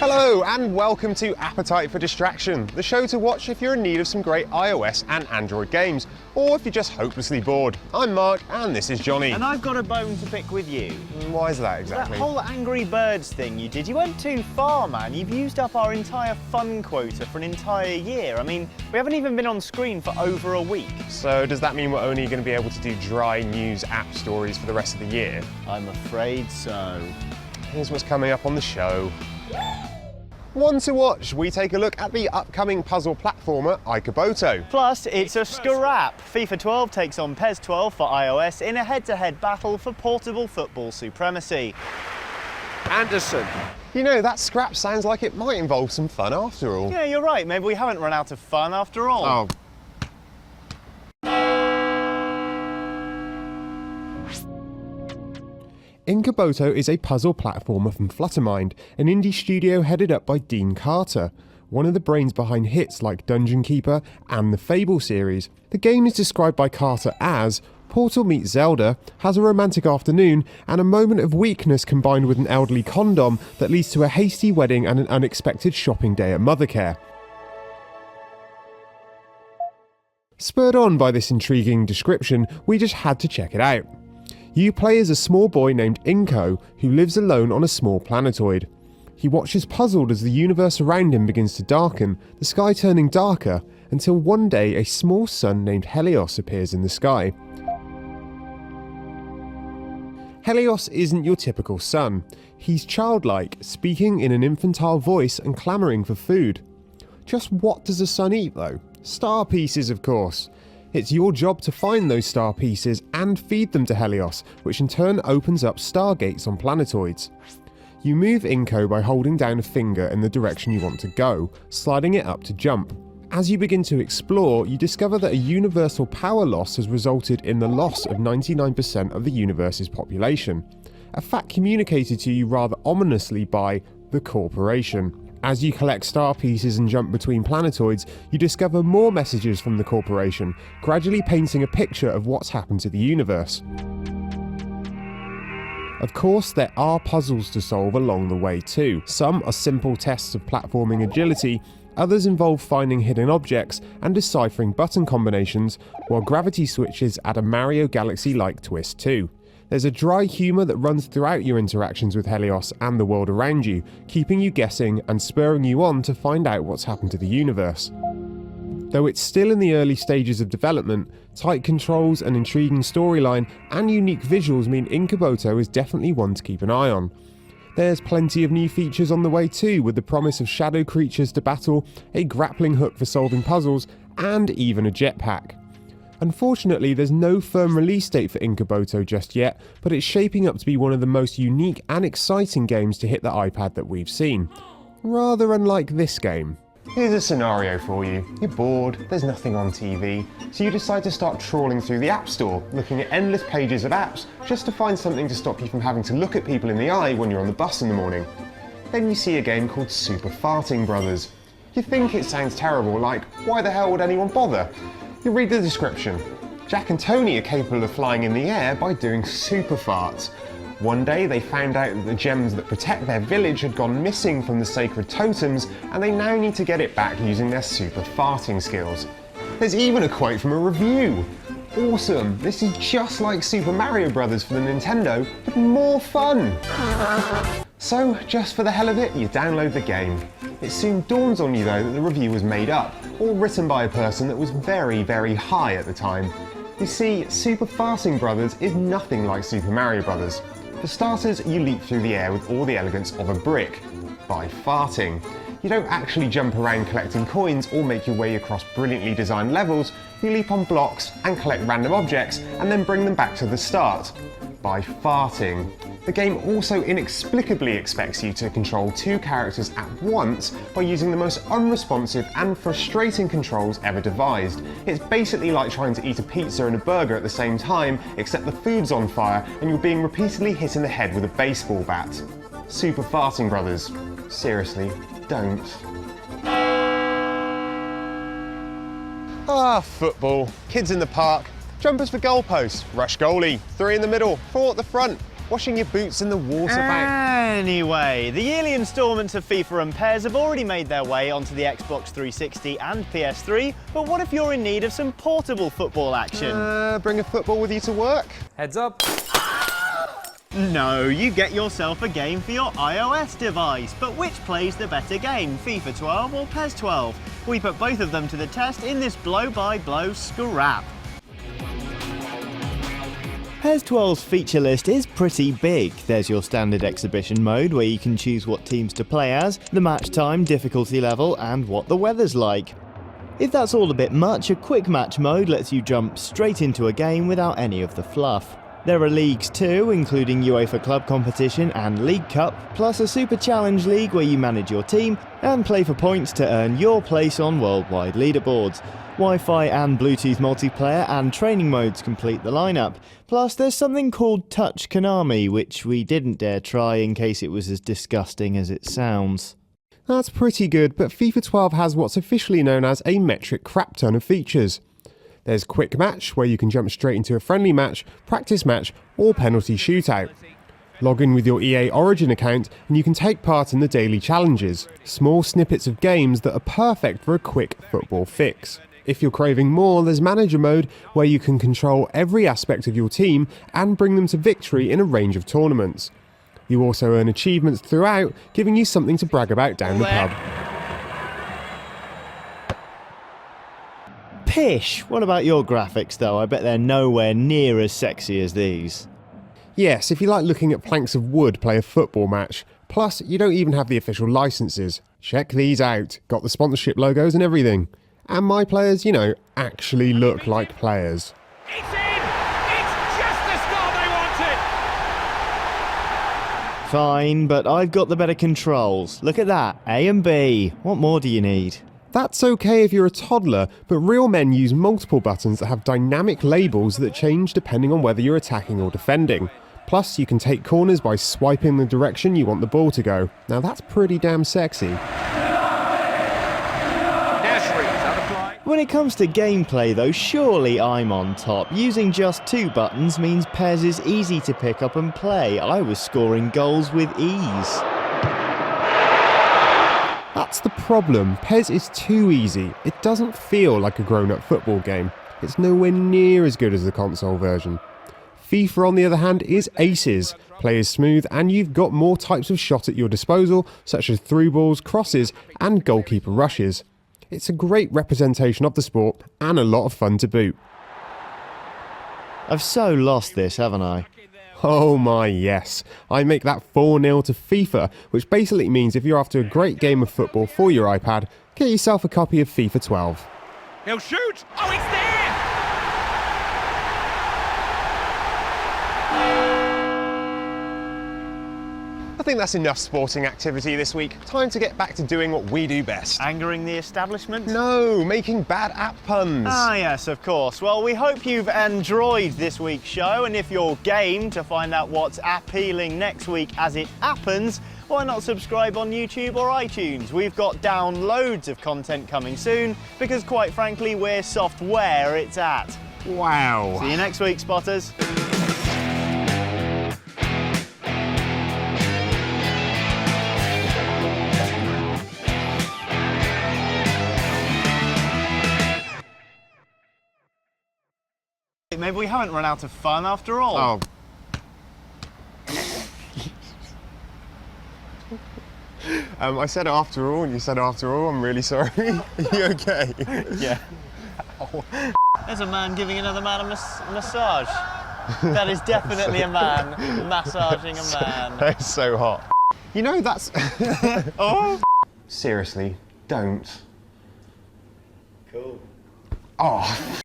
Hello and welcome to Appetite for Distraction, the show to watch if you're in need of some great iOS and Android games, or if you're just hopelessly bored. I'm Mark and this is Johnny. And I've got a bone to pick with you. Why is that exactly? That whole Angry Birds thing you did, you went too far, man. You've used up our entire fun quota for an entire year. I mean, we haven't even been on screen for over a week. So does that mean we're only going to be able to do dry news app stories for the rest of the year? I'm afraid so. Here's what's coming up on the show. One to watch, we take a look at the upcoming puzzle platformer Incoboto. Plus, it's a scrap. FIFA 12 takes on PES 12 for iOS in a head-to-head battle for portable football supremacy. Anderson. You know, that scrap sounds like it might involve some fun after all. Yeah, you're right. Maybe we haven't run out of fun after all. Oh. Incoboto is a puzzle platformer from Flutter, an indie studio headed up by Dean Carter, one of the brains behind hits like Dungeon Keeper and the Fable series. The game is described by Carter as Portal meets Zelda, has a romantic afternoon, and a moment of weakness combined with an elderly condom that leads to a hasty wedding and an unexpected shopping day at Mothercare. Spurred on by this intriguing description, we just had to check it out. You play as a small boy named Inco, who lives alone on a small planetoid. He watches puzzled as the universe around him begins to darken, the sky turning darker, until one day a small sun named Helios appears in the sky. Helios isn't your typical sun. He's childlike, speaking in an infantile voice and clamouring for food. Just what does a sun eat though? Star pieces, of course. It's your job to find those star pieces and feed them to Helios, which in turn opens up stargates on planetoids. You move Inco by holding down a finger in the direction you want to go, sliding it up to jump. As you begin to explore, you discover that a universal power loss has resulted in the loss of 99% of the universe's population, a fact communicated to you rather ominously by the Corporation. As you collect star pieces and jump between planetoids, you discover more messages from the Corporation, gradually painting a picture of what's happened to the universe. Of course, there are puzzles to solve along the way too. Some are simple tests of platforming agility, others involve finding hidden objects and deciphering button combinations, while gravity switches add a Mario Galaxy-like twist too. There's a dry humour that runs throughout your interactions with Helios and the world around you, keeping you guessing and spurring you on to find out what's happened to the universe. Though it's still in the early stages of development, tight controls, an intriguing storyline, and unique visuals mean Incoboto is definitely one to keep an eye on. There's plenty of new features on the way too, with the promise of shadow creatures to battle, a grappling hook for solving puzzles, and even a jetpack. Unfortunately, there's no firm release date for Incoboto just yet, but it's shaping up to be one of the most unique and exciting games to hit the iPad that we've seen. Rather unlike this game. Here's a scenario for you. You're bored, there's nothing on TV, so you decide to start trawling through the App Store, looking at endless pages of apps, just to find something to stop you from having to look at people in the eye when you're on the bus in the morning. Then you see a game called Super Farting Brothers. You think it sounds terrible, like, why the hell would anyone bother? You read the description. Jack and Tony are capable of flying in the air by doing super farts. One day they found out that the gems that protect their village had gone missing from the sacred totems, and they now need to get it back using their super farting skills. There's even a quote from a review. Awesome, this is just like Super Mario Bros. For the Nintendo, but more fun. So, just for the hell of it, you download the game. It soon dawns on you though that the review was made up, or written by a person that was very, very high at the time. You see, Super Farting Brothers is nothing like Super Mario Bros. For starters, you leap through the air with all the elegance of a brick, by farting. You don't actually jump around collecting coins or make your way across brilliantly designed levels, you leap on blocks and collect random objects and then bring them back to the start, by farting. The game also inexplicably expects you to control two characters at once by using the most unresponsive and frustrating controls ever devised. It's basically like trying to eat a pizza and a burger at the same time, except the food's on fire and you're being repeatedly hit in the head with a baseball bat. Super Farting Brothers. Seriously, don't. Ah, football. Kids in the park. Jumpers for goalposts. Rush goalie. 3 in the middle. 4 at the front. washing your boots in the water bank. Anyway, the yearly instalments of FIFA and PES have already made their way onto the Xbox 360 and PS3, but what if you're in need of some portable football action? Bring a football with you to work? Heads up. No, you get yourself a game for your iOS device, but which plays the better game, FIFA 12 or PES 12? We put both of them to the test in this blow-by-blow scrap. PES 12's feature list is pretty big. There's your standard exhibition mode where you can choose what teams to play as, the match time, difficulty level, and what the weather's like. If that's all a bit much, a quick match mode lets you jump straight into a game without any of the fluff. There are leagues too, including UEFA Club Competition and League Cup, plus a Super Challenge League where you manage your team and play for points to earn your place on worldwide leaderboards. Wi-Fi and Bluetooth multiplayer and training modes complete the lineup. Plus there's something called Touch Konami, which we didn't dare try in case it was as disgusting as it sounds. That's pretty good, but FIFA 12 has what's officially known as a metric crap ton of features. There's Quick Match, where you can jump straight into a friendly match, practice match, or penalty shootout. Log in with your EA Origin account and you can take part in the daily challenges, small snippets of games that are perfect for a quick football fix. If you're craving more, there's Manager Mode, where you can control every aspect of your team and bring them to victory in a range of tournaments. You also earn achievements throughout, giving you something to brag about down the pub. Pish! What about your graphics though? I bet they're nowhere near as sexy as these. Yes, if you like looking at planks of wood play a football match. Plus, you don't even have the official licenses. Check these out. Got the sponsorship logos and everything. And my players, you know, actually look like players. It's in! It's just the score they wanted! Fine, but I've got the better controls. Look at that, A and B. What more do you need? That's okay if you're a toddler, but real men use multiple buttons that have dynamic labels that change depending on whether you're attacking or defending. Plus, you can take corners by swiping the direction you want the ball to go. Now that's pretty damn sexy. When it comes to gameplay though, surely I'm on top. Using just 2 buttons means PES is easy to pick up and play. I was scoring goals with ease. That's the problem. PES is too easy. It doesn't feel like a grown-up football game. It's nowhere near as good as the console version. FIFA, on the other hand, is aces. Play is smooth and you've got more types of shot at your disposal, such as through balls, crosses, and goalkeeper rushes. It's a great representation of the sport and a lot of fun to boot. I've so lost this, haven't I? Oh my yes, I make that 4-0 to FIFA, which basically means if you're after a great game of football for your iPad, get yourself a copy of FIFA 12. He'll shoot! Oh, it's there! I think that's enough sporting activity this week. Time to get back to doing what we do best. Angering the establishment? No, making bad app puns. Ah yes, of course. Well, we hope you've enjoyed this week's show, and if you're game to find out what's appealing next week as it happens, why not subscribe on YouTube or iTunes? We've got down loads of content coming soon, because quite frankly, we're software it's at. Wow. See you next week, spotters. Maybe we haven't run out of fun after all. I said after all, and you said after all. I'm really sorry. Are you okay? Yeah. There's a man giving another man a massage. That is definitely a man massaging a man. That's so hot. You know, that's... Oh! Seriously, don't. Cool. Oh.